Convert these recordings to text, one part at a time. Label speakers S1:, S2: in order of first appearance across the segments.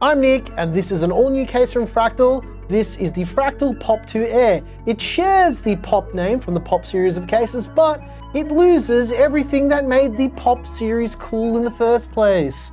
S1: I'm Nick, and this is an all-new case from Fractal. This is the Fractal Pop 2 Air. It shares the Pop name from the Pop series of cases, but it loses everything that made the Pop series cool in the first place.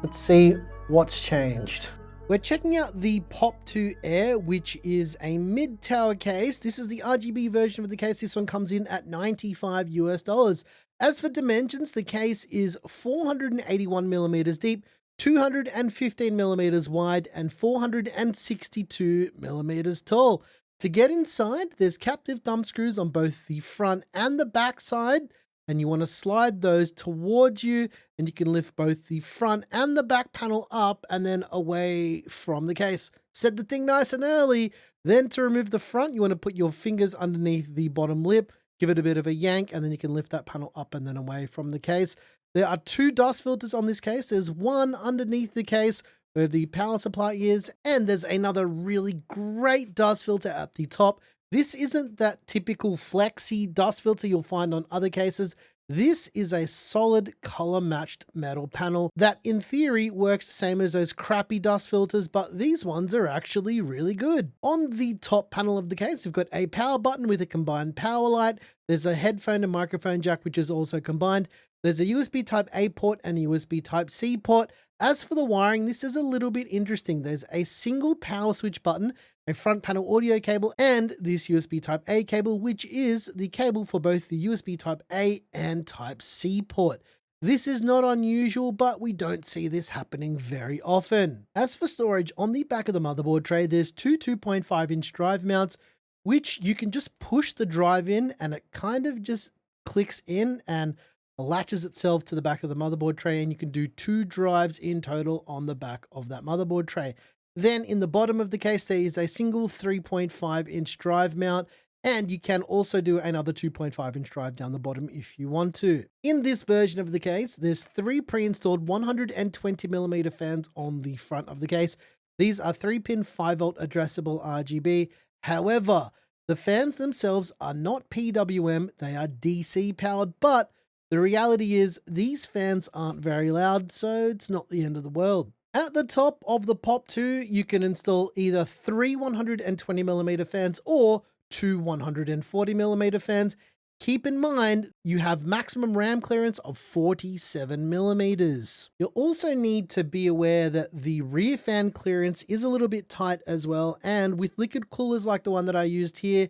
S1: Let's see what's changed. We're checking out the Pop 2 Air, which is a mid-tower case. This is the RGB version of the case. This one comes in at $95 US. As for dimensions, the case is 481 millimeters deep, 215 millimeters wide, and 462 millimeters tall. To get inside, there's captive thumb screws on both the front and the back side, and you want to slide those towards you, and you can lift both the front and the back panel up and then away from the case. Set the thing nice and early. Then to remove the front, you want to put your fingers underneath the bottom lip, give it a bit of a yank, and then you can lift that panel up and then away from the case. There are two dust filters on this case. There's one underneath the case where the power supply is, and there's another really great dust filter at the top. This isn't that typical flexi dust filter you'll find on other cases. This is a solid color matched metal panel that in theory works the same as those crappy dust filters, but these ones are actually really good. On the top panel of the case, we've got a power button with a combined power light. There's a headphone and microphone jack, which is also combined. There's a USB Type A port and a USB Type C port. As for the wiring, this is a little bit interesting. There's a single power switch button, a front panel audio cable, and this USB Type A cable, which is the cable for both the USB Type A and Type C port. This is not unusual, but we don't see this happening very often. As for storage, on the back of the motherboard tray, there's two 2.5-inch drive mounts, which you can just push the drive in and it kind of just clicks in and latches itself to the back of the motherboard tray, and you can do 2 drives in total on the back of that motherboard tray. Then in the bottom of the case, there is a single 3.5-inch drive mount, and you can also do another 2.5-inch drive down the bottom if you want to. In this version of the case, there's 3 pre-installed 120mm fans on the front of the case. These are 3-pin 5-volt addressable RGB. However, the fans themselves are not PWM, they are DC powered, but the reality is these fans aren't very loud, so it's not the end of the world. At the top of the Pop 2, you can install either 3 120mm fans or 2 140mm fans. Keep in mind, you have maximum RAM clearance of 47mm. You'll also need to be aware that the rear fan clearance is a little bit tight as well, and with liquid coolers like the one that I used here,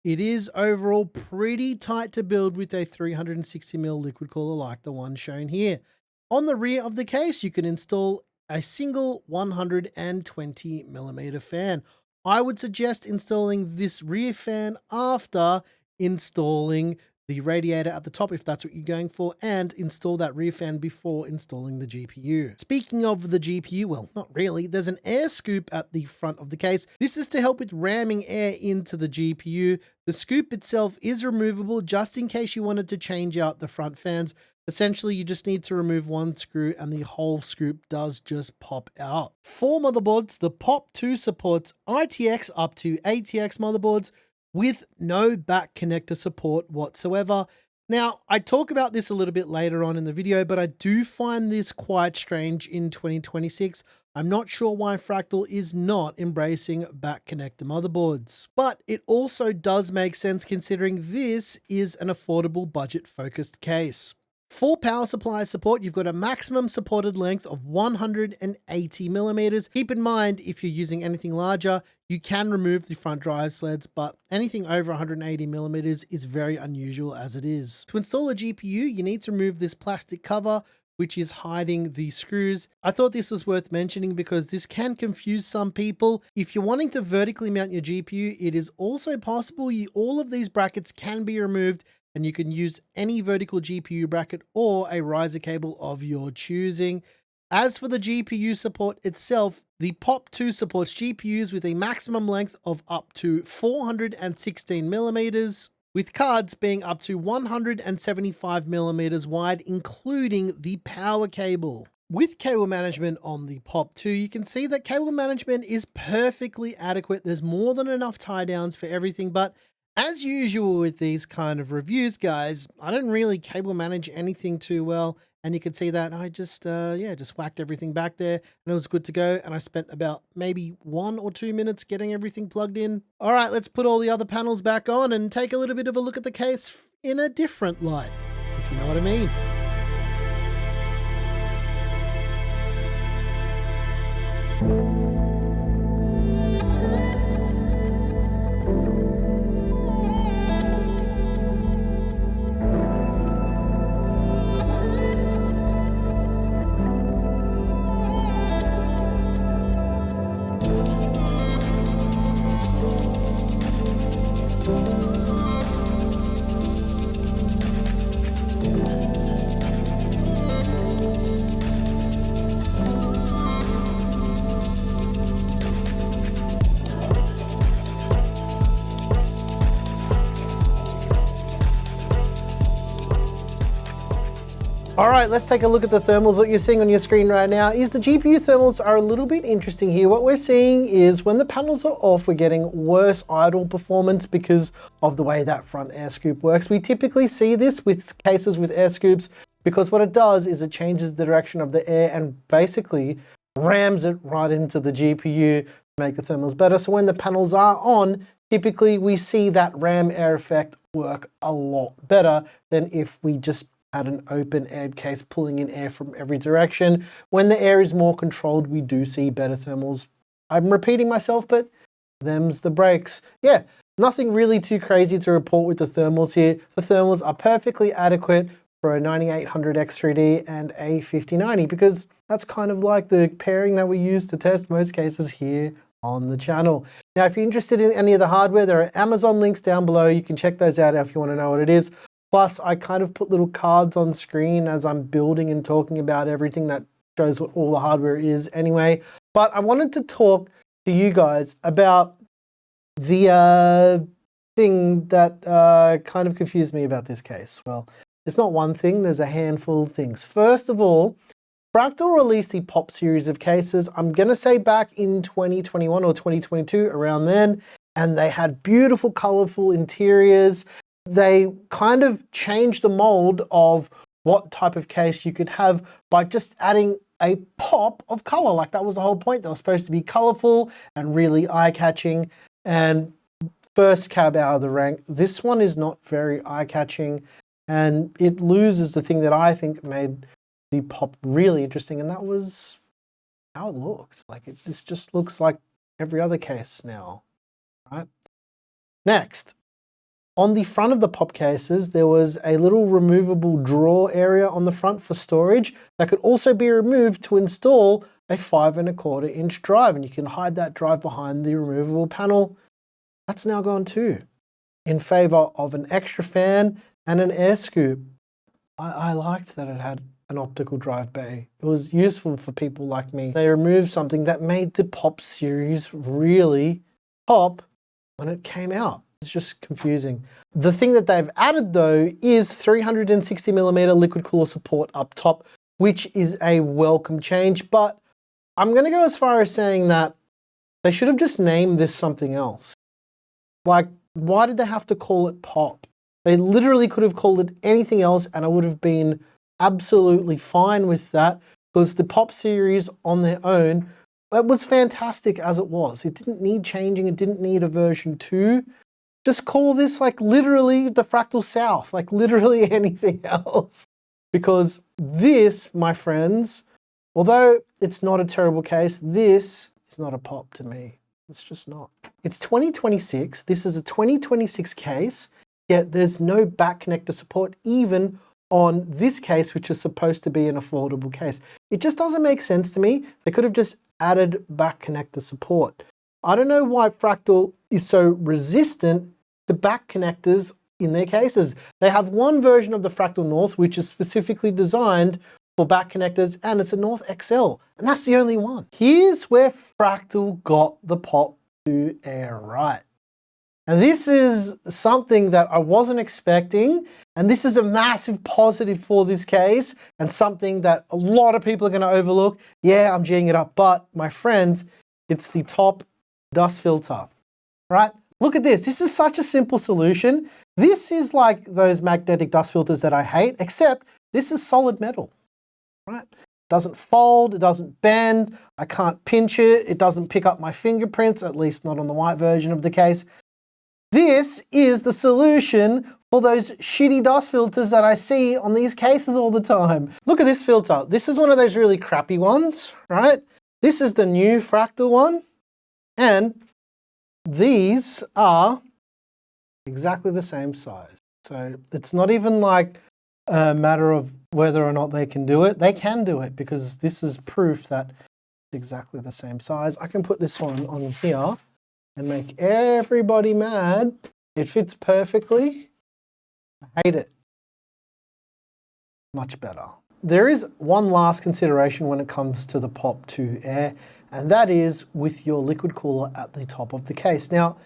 S1: it is overall pretty tight to build with a 360mm liquid cooler like the one shown here. On the rear of the case, you can install a single 120mm fan. I would suggest installing this rear fan after installing the radiator at the top if that's what you're going for, and install that rear fan before installing the GPU. Speaking of the GPU, well, not really, there's an air scoop at the front of the case. This is to help with ramming air into the GPU. The scoop itself is removable just in case you wanted to change out the front fans. Essentially, you just need to remove one screw and the whole scoop does just pop out. For motherboards, the Pop 2 supports ITX up to ATX motherboards with no back connector support whatsoever. Now, I talk about this a little bit later on in the video, but I do find this quite strange in 2026. I'm not sure why Fractal is not embracing back connector motherboards, but it also does make sense considering this is an affordable budget-focused case. For power supply support, you've got a maximum supported length of 180mm. Keep in mind, if you're using anything larger, you can remove the front drive sleds, but anything over 180mm is very unusual as it is. To install a GPU, you need to remove this plastic cover, which is hiding the screws. I thought this was worth mentioning because this can confuse some people. If you're wanting to vertically mount your GPU, it is also possible all of these brackets can be removed, and you can use any vertical GPU bracket or a riser cable of your choosing. As for the GPU support itself, the Pop 2 supports GPUs with a maximum length of up to 416mm, with cards being up to 175mm wide, including the power cable. With cable management on the Pop 2, you can see that cable management is perfectly adequate. There's more than enough tie downs for everything, but as usual with these kind of reviews, guys, I don't really cable manage anything too well. And you can see that I just, yeah, just whacked everything back there and it was good to go. And I spent about maybe 1 or 2 minutes getting everything plugged in. All right, let's put all the other panels back on and take a little bit of a look at the case in a different light, if you know what I mean. All right, let's take a look at the thermals. What you're seeing on your screen right now is the GPU thermals are a little bit interesting here. What we're seeing is when the panels are off, we're getting worse idle performance because of the way that front air scoop works. We typically see this with cases with air scoops because what it does is it changes the direction of the air and basically rams it right into the GPU to make the thermals better. So when the panels are on, typically we see that ram air effect work a lot better than if we just had an open aired case pulling in air from every direction. When the air is more controlled, we do see better thermals. I'm repeating myself, but them's the breaks. Yeah, nothing really too crazy to report with the thermals here. The thermals are perfectly adequate for a 9800 X3D and a 5090 because that's kind of like the pairing that we use to test most cases here on the channel. Now, if you're interested in any of the hardware, there are Amazon links down below. You can check those out if you want to know what it is. Plus, I kind of put little cards on screen as I'm building and talking about everything that shows what all the hardware is anyway. But I wanted to talk to you guys about the thing that kind of confused me about this case. Well, it's not one thing, there's a handful of things. First of all, Fractal released the Pop series of cases, I'm going to say back in 2021 or 2022, around then, and they had beautiful, colorful interiors. They kind of changed the mold of what type of case you could have by just adding a pop of color. Like that was the whole point. They were supposed to be colorful and really eye-catching. And first cab out of the rank, this one is not very eye-catching and it loses the thing that I think made the pop really interesting, and that was how it looked. Like this just looks like every other case now, right? Next. On the front of the pop cases, there was a little removable drawer area on the front for storage that could also be removed to install a 5¼ inch drive, and you can hide that drive behind the removable panel. That's now gone too, in favor of an extra fan and an air scoop. I liked that it had an optical drive bay. It was useful for people like me. They removed something that made the Pop series really pop when it came out. It's just confusing. The thing that they've added though is 360mm liquid cooler support up top, which is a welcome change, but I'm going to go as far as saying that they should have just named this something else. Like, why did they have to call it Pop? They literally could have called it anything else and I would have been absolutely fine with that, because the Pop series on their own, it was fantastic as it was. It didn't need changing. It didn't need a version 2. Just call this like literally the Fractal South, like literally anything else. Because this, my friends, although it's not a terrible case, this is not a Pop to me. It's just not. It's 2026. This is a 2026 case, yet there's no back connector support even on this case, which is supposed to be an affordable case. It just doesn't make sense to me. They could have just added back connector support. I don't know why Fractal is so resistant to back connectors in their cases. They have one version of the Fractal North, which is specifically designed for back connectors, and it's a North XL, and that's the only one. Here's where Fractal got the Pop to air right. And this is something that I wasn't expecting, and this is a massive positive for this case, and something that a lot of people are gonna overlook. Yeah, I'm G'ing it up, but my friends, it's the top dust filter, right? Look at this. This is such a simple solution. This is like those magnetic dust filters that I hate, except this is solid metal. right? Doesn't fold, it doesn't bend, I can't pinch it, it doesn't pick up my fingerprints, at least not on the white version of the case. This is the solution for those shitty dust filters that I see on these cases all the time. Look at this filter. This is one of those really crappy ones, right? This is the new Fractal one, and these are exactly the same size. So it's not even like a matter of whether or not they can do it. They can do it because this is proof that it's exactly the same size. I can put this one on here and make everybody mad. It fits perfectly. I hate it. Much better. There is one last consideration when it comes to the Pop 2 Air, and that is with your liquid cooler at the top of the case. Now,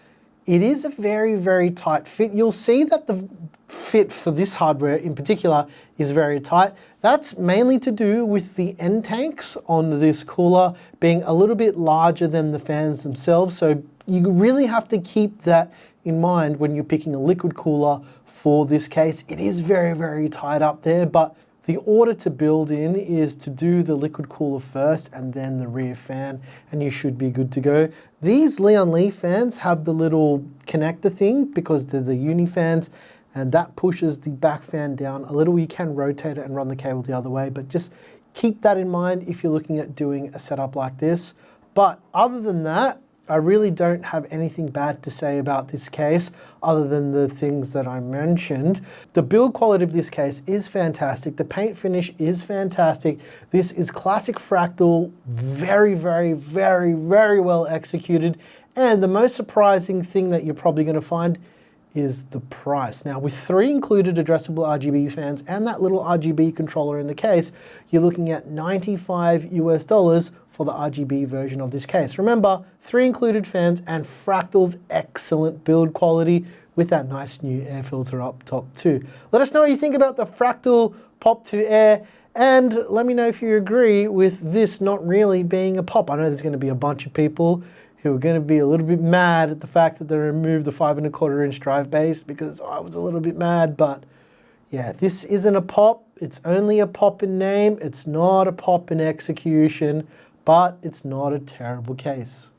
S1: it is a very, very tight fit. You'll see that the fit for this hardware in particular is very tight. That's mainly to do with the end tanks on this cooler being a little bit larger than the fans themselves. So you really have to keep that in mind when you're picking a liquid cooler for this case. It is very, very tight up there, but the order to build in is to do the liquid cooler first and then the rear fan, and you should be good to go. These Leon Lee fans have the little connector thing because they're the uni fans, and that pushes the back fan down a little. You can rotate it and run the cable the other way, but just keep that in mind if you're looking at doing a setup like this. But other than that, I really don't have anything bad to say about this case other than the things that I mentioned. The build quality of this case is fantastic. The paint finish is fantastic. This is classic Fractal, very, very, very, very well executed. And the most surprising thing that you're probably going to find is the price. Now, with 3 included addressable RGB fans and that little RGB controller in the case, you're looking at $95 US for the RGB version of this case. Remember, 3 included fans and Fractal's excellent build quality with that nice new air filter up top too. Let us know what you think about the Fractal Pop 2 Air, and let me know if you agree with this not really being a pop. I know there's going to be a bunch of people who are going to be a little bit mad at the fact that they removed the 5 1/4 inch drive base, because I was a little bit mad, but yeah, this isn't a pop. It's only a pop in name. It's not a pop in execution, but it's not a terrible case.